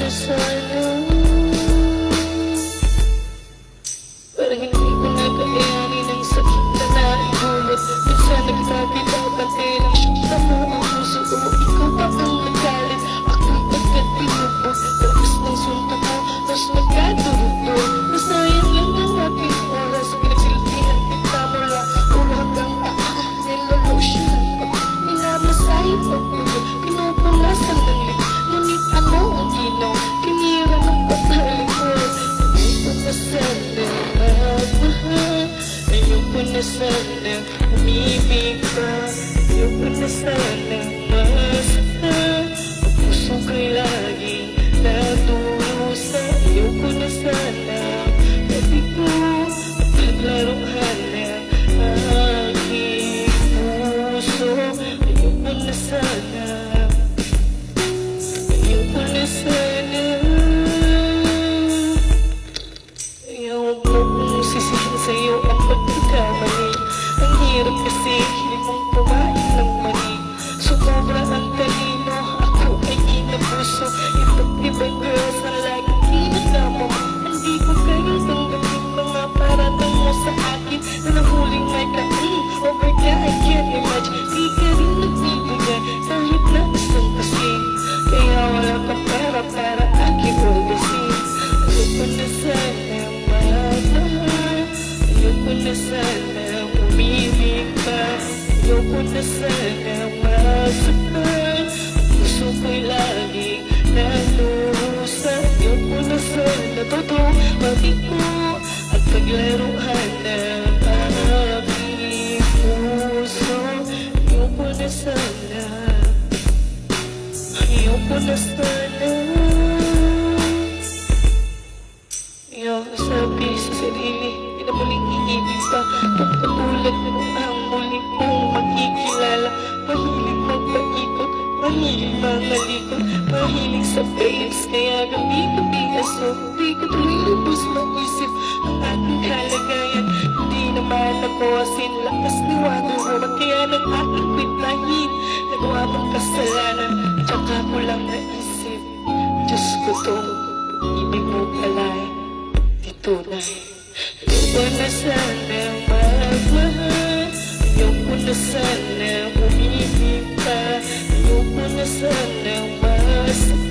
na sana. Parang hindi ko na kayanin ang sakit na naibulot. Minsan nagtabi-tabante lang siya mo ang puso ko. Ikaw pa ang nagalit, ako'y agad pinupot. Tapos ng suntok mo, mas nagkadurot-dot. Nasayang lang ang aking oras, pinagsilbihan kita mula ulo hanggang nilolotion ako. Minamasahin ang ulo, pinupunasan ng lip. Ngunit ano ang ginaw, tinira ng pagkaling ko. Ayoko na sana magmahal, ayoko na sana umibig pa, ayoko na sana masaktan. Ang puso ko'y laging naturusan. Ayoko na sana pati ko paglaruhan ng aking puso. Ayoko na sana, ayoko na sana. Kaya huwag mo kong sisihin sa'yo ang pagkakamali. Ang hirap kasi hindi mong kumain ng mani. Sumobra ang talino, ako ay inabuso. Iba't ibang girls na laging kinagamo. Hindi ko kaya tanggapin mga paratang mo sa akin na nahuling may over ka, I can't imagine. Di ka rin nagbibigay kahit na isang kasing. Kaya wala kang pera para aking ulgasin. Ayoko na sana magmahal, ayoko na sana umibig pa, ayoko na sana masaktan. Ang puso ko'y laging nalurusan. Ayoko na sana totoo pati ko at paglaruhan ng aking puso. Ayoko na sana, ayoko na sana. Ayoko sabi sa sarili, pinamuling iibig pa. Pagkatulad mo ang muli kong makikilala. Mahilig magpaikot, mahilig mangalikot, mahilig sa babes. Kaya gabi-gabi aso, di ko tuloy lubos maisip ang ating kalagayan. Hindi naman ako asin lakas ni Wonder Woman. Kaya nang aking pitlahin, nagawa mong kasalanan. Tsaka ko lang naisip, Diyos ko tong ibig mo pala'y tunay. Ayoko na sana magmahal, ayoko na sana umibig pa, ayoko na sana masaktan.